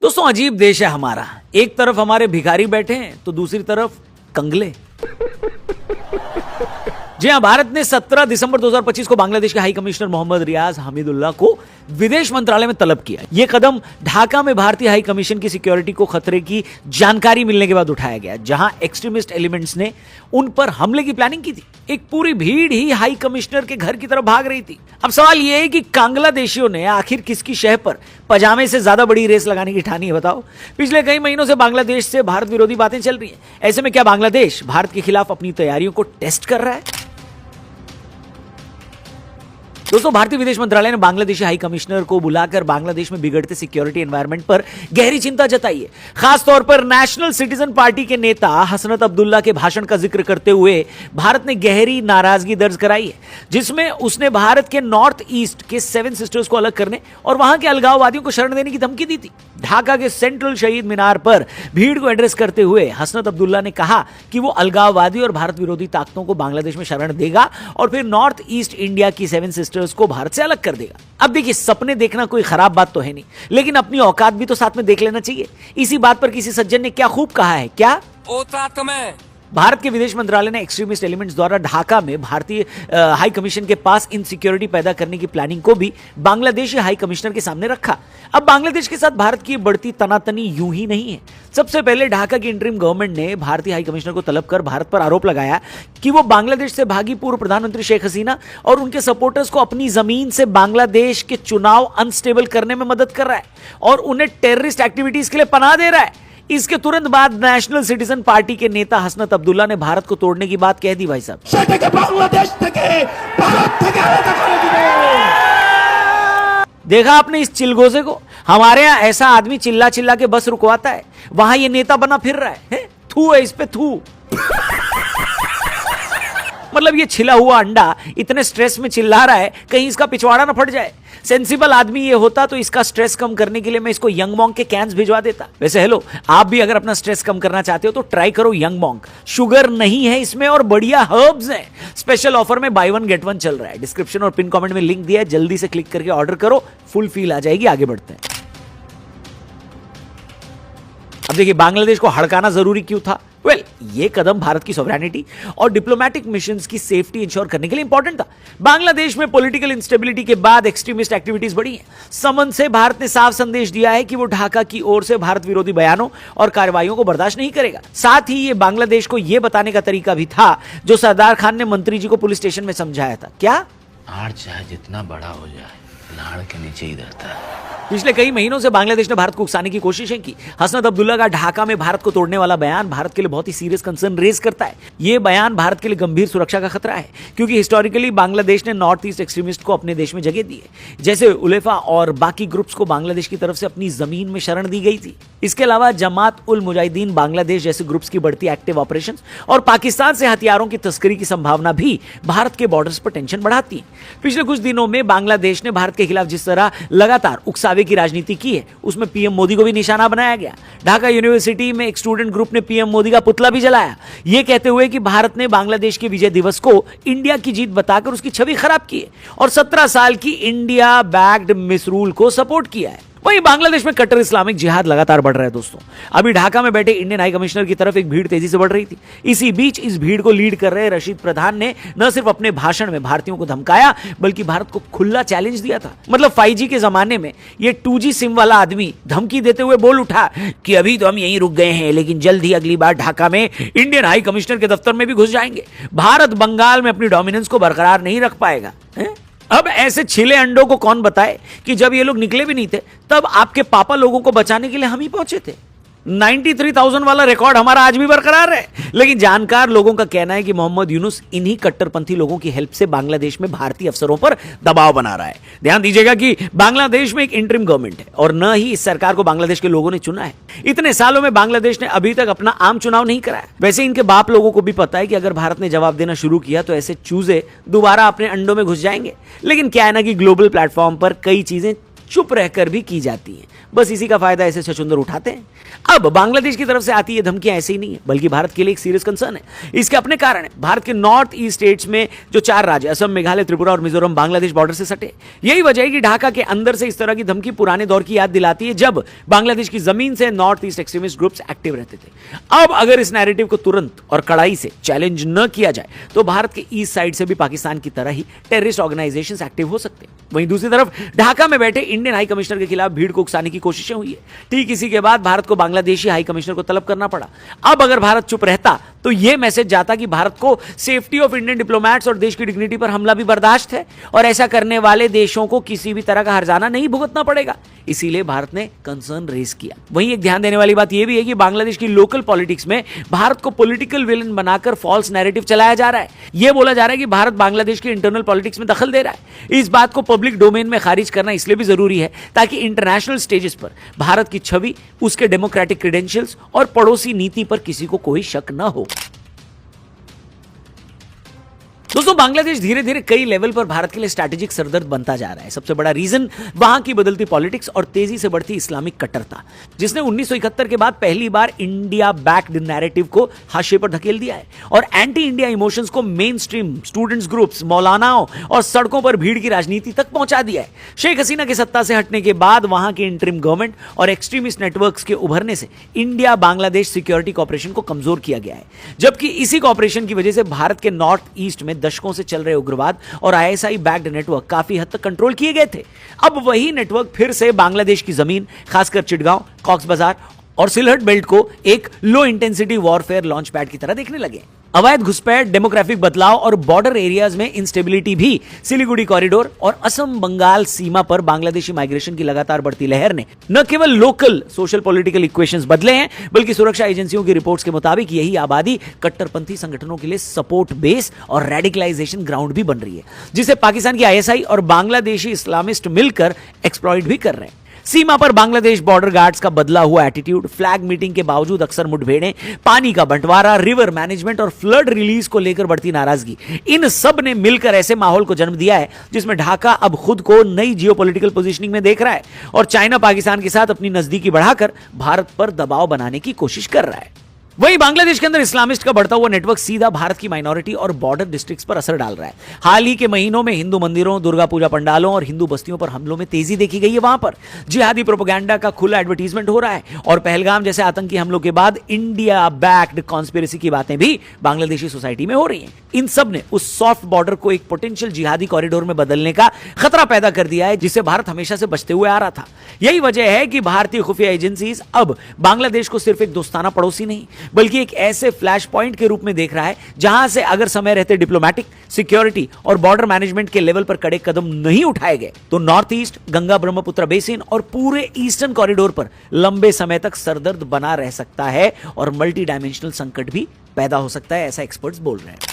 दोस्तों अजीब देश है हमारा। एक तरफ हमारे भिखारी बैठे हैं तो दूसरी तरफ कंगले। जी हां, भारत ने 17 दिसंबर 2025 को बांग्लादेश के हाई कमिश्नर मोहम्मद रियाज हमीदुल्लाह को विदेश मंत्रालय में तलब किया। यह कदम ढाका में भारतीय हाई कमीशन की सिक्योरिटी को खतरे की जानकारी मिलने के बाद उठाया गया, जहां एक्सट्रीमिस्ट एलिमेंट्स ने उन पर हमले की प्लानिंग की थी। एक पूरी भीड़ ही हाई कमिश्नर के घर की तरफ भाग रही थी। अब सवाल यह है कि बांग्लादेशियों ने आखिर किसकी शह पर पजामे से ज्यादा बड़ी रेस लगाने की ठानी है, बताओ। पिछले कई महीनों से बांग्लादेश से भारत विरोधी बातें चल रही हैं। ऐसे में क्या बांग्लादेश भारत के खिलाफ अपनी तैयारियों को टेस्ट कर रहा है? दोस्तों, भारतीय विदेश मंत्रालय ने बांग्लादेशी हाई कमिश्नर को बुलाकर बांग्लादेश में बिगड़ते सिक्योरिटी एनवायरनमेंट पर गहरी चिंता जताई है। खासतौर पर नेशनल सिटीजन पार्टी के नेता हसनत अब्दुल्ला के भाषण का जिक्र करते हुए भारत ने गहरी नाराजगी दर्ज कराई है, जिसमें उसने भारत के नॉर्थ ईस्ट के 7 सिस्टर्स को अलग करने और वहां के अलगाववादियों को शरण देने की धमकी दी थी। ढाका के सेंट्रल शहीद मीनार पर भीड़ को एड्रेस करते हुए हसनत अब्दुल्ला ने कहा कि वो अलगाववादी और भारत विरोधी ताकतों को बांग्लादेश में शरण देगा और फिर नॉर्थ ईस्ट इंडिया की 7 सिस्टर्स को भारत से अलग कर देगा। अब देखिए, सपने देखना कोई खराब बात तो है नहीं, लेकिन अपनी औकात भी तो साथ में देख लेना चाहिए। इसी बात पर किसी सज्जन ने क्या खूब कहा है, क्या भारत के विदेश मंत्रालय ने एक्सट्रीमिस्ट एलिमेंट्स द्वारा ढाका में भारतीय हाई कमीशन के पास इनसिक्योरिटी पैदा करने की प्लानिंग को भी बांग्लादेशी हाई कमिश्नर के सामने रखा। अब बांग्लादेश के साथ भारत की बढ़ती तनातनी यूं ही नहीं है। सबसे पहले ढाका की इंटरिम गवर्नमेंट ने भारतीय हाई कमिश्नर को तलब कर भारत पर आरोप लगाया कि वो बांग्लादेश से भागी पूर्व प्रधानमंत्री शेख हसीना और उनके सपोर्टर्स को अपनी जमीन से बांग्लादेश के चुनाव अनस्टेबल करने में मदद कर रहा है और उन्हें टेररिस्ट एक्टिविटीज के लिए पनाह दे रहा है। इसके तुरंत बाद नेशनल सिटीजन पार्टी के नेता हसनत अब्दुल्ला ने भारत को तोड़ने की बात कह दी। भाई साहब, देखा आपने इस चिलगोजे को? हमारे यहां ऐसा आदमी चिल्ला चिल्ला के बस रुकवाता है, वहां ये नेता बना फिर रहा है। थू है इस पे, थू। मतलब ये छिला हुआ अंडा इतने स्ट्रेस में चिल्ला रहा है कहीं इसका पिछवाड़ा ना फट जाए। सेंसिबल आदमी ये होता तो इसका स्ट्रेस कम करने के लिए मैं इसको यंग मॉन्क के कैंस भिजवा देता। वैसे हेलो, आप भी अगर अपना स्ट्रेस कम करना चाहते हो तो ट्राई करो यंग मॉन्क। शुगर नहीं है इसमें और बढ़िया हर्ब्स हैं। स्पेशल ऑफर में बाय 1 गेट 1 चल रहा है। डिस्क्रिप्शन और पिन कमेंट में लिंक दिया है, जल्दी से क्लिक करके ऑर्डर करो, फुल फील आ जाएगी। आगे बढ़ते हैं। अब देखिए, बांग्लादेश को हड़काना जरूरी क्यों था? ये कदम भारत की सॉवरेनिटी और डिप्लोमेटिक मिशंस की सेफ्टी इंश्योर करने के लिए इंपॉर्टेंट था। बांग्लादेश में पॉलिटिकल इंस्टेबिलिटी के बाद एक्सट्रीमिस्ट एक्टिविटीज बढ़ी हैं। समन से भारत ने साफ संदेश दिया है कि वो ढाका की ओर से भारत विरोधी बयानों और कार्रवाइयों को बर्दाश्त नहीं करेगा। साथ ही ये बांग्लादेश को यह बताने का तरीका भी था जो सरदार खान ने मंत्री जी को पुलिस स्टेशन में समझाया था। क्या? आड़ चाहे जितना बड़ा हो जाए, नाड़ के नीचे ही रहता है। पिछले कई महीनों से बांग्लादेश ने भारत को उकसाने की कोशिशें की। हसनत अब्दुल्ला का ढाका में भारत को तोड़ने वाला बयान भारत के लिए बहुत ही सीरियस कंसर्न रेज करता है। यह बयान भारत के लिए गंभीर सुरक्षा का खतरा है, क्योंकि हिस्टोरिकली बांग्लादेश ने नॉर्थ ईस्ट एक्सट्रीमिस्ट को अपने देश में जगह दी है। जैसे उलेफा और बाकी ग्रुप्स को बांग्लादेश की तरफ से अपनी जमीन में शरण दी गई थी। इसके अलावा जमात उल मुजाहिदीन बांग्लादेश जैसे ग्रुप्स की बढ़ती एक्टिव ऑपरेशंस और पाकिस्तान से हथियारों की तस्करी की संभावना भी भारत के बॉर्डर्स पर टेंशन बढ़ाती है। पिछले कुछ दिनों में बांग्लादेश ने भारत के खिलाफ जिस तरह लगातार उकसावे की राजनीति की है, उसमें पीएम मोदी को भी निशाना बनाया गया। ढाका यूनिवर्सिटी में एक स्टूडेंट ग्रुप ने पीएम मोदी का पुतला भी जलाया, यह कहते हुए कि भारत ने बांग्लादेश के विजय दिवस को इंडिया की जीत बताकर उसकी छवि खराब की है और 17 साल की इंडिया बैक्ड मिसरूल को सपोर्ट किया है। वहीं बांग्लादेश में कट्टर इस्लामिक जिहाद लगातार बढ़ रहा है। दोस्तों, अभी ढाका में बैठे इंडियन हाई कमिश्नर की तरफ एक भीड़ तेजी से बढ़ रही थी। इसी बीच इस भीड़ को लीड कर रहे रशीद प्रधान ने न सिर्फ अपने भाषण में भारतीयों को धमकाया, बल्कि भारत को खुला चैलेंज दिया था। मतलब 5G के जमाने में ये 2G सिम वाला आदमी धमकी देते हुए बोल उठा कि अभी तो हम यहीं रुक गए हैं, लेकिन जल्द ही अगली बार ढाका में इंडियन हाई कमिश्नर के दफ्तर में भी घुस जाएंगे। भारत बंगाल में अपनी डोमिनेंस को बरकरार नहीं रख पाएगा। अब ऐसे छिले अंडों को कौन बताए कि जब ये लोग निकले भी नहीं थे, तब आपके पापा लोगों को बचाने के लिए हम ही पहुंचे थे। 93,000 वाला रिकॉर्ड हमारा आज भी बरकरार है। लेकिन जानकार लोगों का कहना है कि मोहम्मद यूनुस इन्हीं कट्टरपंथी लोगों की हेल्प से बांग्लादेश में भारतीय अफसरों पर दबाव बना रहा है। ध्यान दीजिएगा कि बांग्लादेश में एक इंटरिम गवर्नमेंट है और न ही इस सरकार को बांग्लादेश के लोगों ने चुना है। इतने सालों में बांग्लादेश ने अभी तक अपना आम चुनाव नहीं कराया। वैसे इनके बाप लोगों को भी पता है कि अगर भारत ने जवाब देना शुरू किया तो ऐसे चूजे दोबारा अपने अंडों में घुस जाएंगे। लेकिन क्या है ना कि ग्लोबल प्लेटफॉर्म पर कई चीजें चुप रहकर भी की जाती हैं। बस इसी का फायदा ऐसे छछूंदर उठाते हैं। अब बांग्लादेश की तरफ से आती ये धमकियां ऐसे ही नहीं है, बल्कि भारत के लिए एक सीरियस कंसर्न है। इसके अपने कारण है। भारत के नॉर्थ ईस्ट स्टेट्स में जो 4 राज्य असम, मेघालय, त्रिपुरा और मिजोरम बांग्लादेश बॉर्डर से सटे, यही वजह है कि ढाका के अंदर से इस तरह की धमकी पुराने दौर की याद दिलाती है, जब बांग्लादेश की जमीन से north east extremist groups active रहते थे। अब अगर इस नैरेटिव को तुरंत और कड़ाई से चैलेंज न किया जाए तो भारत के ईस्ट साइड से भी पाकिस्तान की तरह ही टेररिस्ट ऑर्गेनाइजेशंस एक्टिव हो सकते हैं। वहीं दूसरी तरफ ढाका में बैठे इंडियन हाई कमिश्नर के खिलाफ भीड़ को उकसाने की कोशिशें हुई है। ठीक इसी के बाद भारत को बांग्लादेशी हाई कमिश्नर को तलब करना पड़ा। अब अगर भारत चुप रहता तो यह मैसेज जाता कि भारत को सेफ्टी ऑफ इंडियन डिप्लोमैट्स और देश की डिग्निटी पर हमला भी बर्दाश्त है, और ऐसा करने वाले देशों को किसी भी तरह का हर्जाना नहीं भुगतना पड़ेगा। इसीलिए भारत ने कंसर्न रेज किया। वहीं एक ध्यान देने वाली बात यह भी है कि बांग्लादेश की लोकल पॉलिटिक्स में भारत को पॉलिटिकल विलन बनाकर फॉल्स नैरेटिव चलाया जा रहा है। यह बोला जा रहा है कि भारत बांग्लादेश की इंटरनल पॉलिटिक्स में दखल दे रहा है। इस बात को पब्लिक डोमेन में खारिज करना इसलिए भी जरूरी है ताकि इंटरनेशनल स्टेजेस पर भारत की छवि, उसके डेमोक्रेटिक क्रेडेंशियल्स और पड़ोसी नीति पर किसी को कोई शक न हो। दोस्तों, बांग्लादेश धीरे धीरे कई लेवल पर भारत के लिए स्ट्रैटेजिक सरदर्द बनता जा रहा है। सबसे बड़ा रीजन वहां की बदलती पॉलिटिक्स और तेजी से बढ़ती इस्लामिक कट्टरता, जिसने 1971 के बाद पहली बार इंडिया बैक्ड नैरेटिव को हाशिए पर धकेल दिया है और एंटी इंडिया इमोशंस को मेन स्ट्रीम स्टूडेंट्स ग्रुप्स, मौलानाओं और सड़कों पर भीड़ की राजनीति तक पहुंचा दिया है। शेख हसीना की सत्ता से हटने के बाद वहां के इंटरिम गवर्नमेंट और एक्सट्रीमिस्ट नेटवर्क्स के उभरने से इंडिया बांग्लादेश सिक्योरिटी कॉपरेशन को कमजोर किया गया है, जबकि इसी कॉपरेशन की वजह से भारत के नॉर्थ ईस्ट में दशकों से चल रहे उग्रवाद और आईएसआई बैक्ड नेटवर्क काफी हद तक कंट्रोल किए गए थे। अब वही नेटवर्क फिर से बांग्लादेश की जमीन, खासकर चिटगांव, कॉक्स बाजार और सिलहट बेल्ट को एक low intensity warfare launch pad की तरह देखने लगे। अवैध घुसपैठ, डेमोग्राफिक बदलाव और बॉर्डर एरियाज में इंस्टेबिलिटी भी सिलीगुड़ी कॉरिडोर और असम बंगाल सीमा पर बांग्लादेशी माइग्रेशन की लगातार बढ़ती लहर ने न केवल लोकल सोशल पॉलिटिकल इक्वेशंस बदले हैं, बल्कि सुरक्षा एजेंसियों की रिपोर्ट्स के मुताबिक यही आबादी कट्टरपंथी संगठनों के लिए सपोर्ट बेस और रेडिकलाइजेशन ग्राउंड भी बन रही है, जिसे पाकिस्तान की आईएसआई और बांग्लादेशी इस्लामिस्ट मिलकर एक्सप्लॉइट भी कर रहे हैं। सीमा पर बांग्लादेश बॉर्डर गार्ड्स का बदला हुआ एटीट्यूड, फ्लैग मीटिंग के बावजूद अक्सर मुठभेड़ें, पानी का बंटवारा, रिवर मैनेजमेंट और फ्लड रिलीज को लेकर बढ़ती नाराजगी, इन सब ने मिलकर ऐसे माहौल को जन्म दिया है जिसमें ढाका अब खुद को नई जियोपॉलिटिकल पोजीशनिंग में देख रहा है और चाइना पाकिस्तान के साथ अपनी नजदीकी बढ़ाकर भारत पर दबाव बनाने की कोशिश कर रहा है। वही बांग्लादेश के अंदर इस्लामिस्ट का बढ़ता हुआ नेटवर्क सीधा भारत की माइनॉरिटी और बॉर्डर डिस्ट्रिक्ट्स पर असर डाल रहा है। हाल ही के महीनों में हिंदू मंदिरों, दुर्गा पूजा पंडालों और हिंदू बस्तियों पर हमलों में तेजी देखी गई है। वहां पर जिहादी प्रोपेगेंडा का खुला एडवर्टीजमेंट हो रहा है और पहलगाम जैसे आतंकी हमलों के बाद इंडिया बैक्ड कॉन्स्पिरेसी की बातें भी बांग्लादेशी सोसाइटी में हो रही हैं। इन सब ने उस सॉफ्ट बॉर्डर को एक पोटेंशियल जिहादी कॉरिडोर में बदलने का खतरा पैदा कर दिया है, जिससे भारत हमेशा से बचते हुए आ रहा था। यही वजह है कि भारतीय खुफिया एजेंसीज अब बांग्लादेश को सिर्फ एक दोस्ताना पड़ोसी नहीं, बल्कि एक ऐसे फ्लैश पॉइंट के रूप में देख रहा है जहां से अगर समय रहते डिप्लोमैटिक, सिक्योरिटी और बॉर्डर मैनेजमेंट के लेवल पर कड़े कदम नहीं उठाए गए तो north east, Ganga Brahmaputra basin और पूरे ईस्टर्न कॉरिडोर पर लंबे समय तक सरदर्द बना रह सकता है और मल्टी डायमेंशनल संकट भी पैदा हो सकता है, ऐसा एक्सपर्ट्स बोल रहे हैं।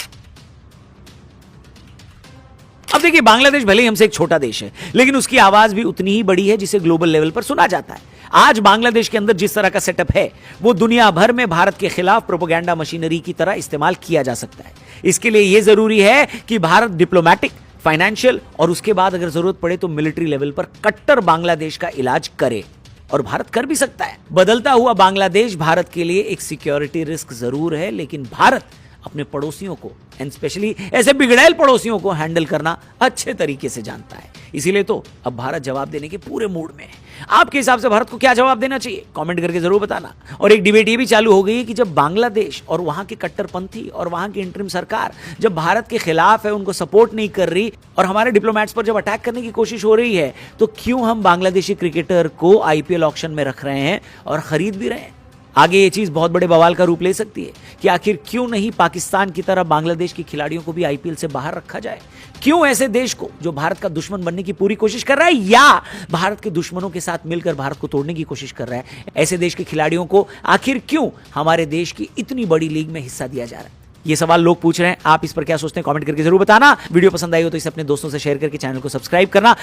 अब देखिए, बांग्लादेश भले ही हमसे एक छोटा देश है, लेकिन उसकी आवाज भी उतनी ही बड़ी है जिसे ग्लोबल लेवल पर सुना जाता है। आज बांग्लादेश के अंदर जिस तरह का सेटअप है वो दुनिया भर में भारत के खिलाफ प्रोपेगेंडा मशीनरी की तरह इस्तेमाल किया जा सकता है। इसके लिए यह जरूरी है कि भारत डिप्लोमैटिक, फाइनेंशियल और उसके बाद अगर जरूरत पड़े तो मिलिट्री लेवल पर कट्टर बांग्लादेश का इलाज करे, और भारत कर भी सकता है। बदलता हुआ बांग्लादेश भारत के लिए एक सिक्योरिटी रिस्क जरूर है, लेकिन भारत अपने पड़ोसियों को एंड स्पेशली ऐसे बिगड़ैल पड़ोसियों को हैंडल करना अच्छे तरीके से जानता है। इसीलिए तो अब भारत जवाब देने के पूरे मूड में है। आपके हिसाब से भारत को क्या जवाब देना चाहिए? कमेंट करके जरूर बताना। और एक डिबेट ये भी चालू हो गई है कि जब बांग्लादेश और वहां के कट्टरपंथी और वहां की इंटरिम सरकार जब भारत के खिलाफ है, उनको सपोर्ट नहीं कर रही और हमारे डिप्लोमैट्स पर जब अटैक करने की कोशिश हो रही है, तो क्यों हम बांग्लादेशी क्रिकेटर को आईपीएल ऑक्शन में रख रहे हैं और खरीद भी रहे हैं? आगे ये चीज बहुत बड़े बवाल का रूप ले सकती है कि आखिर क्यों नहीं पाकिस्तान की तरह बांग्लादेश के खिलाड़ियों को भी आईपीएल से बाहर रखा जाए? क्यों ऐसे देश को जो भारत का दुश्मन बनने की पूरी कोशिश कर रहा है या भारत के दुश्मनों के साथ मिलकर भारत को तोड़ने की कोशिश कर रहा है, ऐसे देश के खिलाड़ियों को आखिर क्यों हमारे देश की इतनी बड़ी लीग में हिस्सा दिया जा रहा है? ये सवाल लोग पूछ रहे हैं। आप इस पर क्या सोचते हैं? कमेंट करके जरूर बताना। वीडियो पसंद आई हो तो इसे अपने दोस्तों से शेयर करके चैनल को सब्सक्राइब करना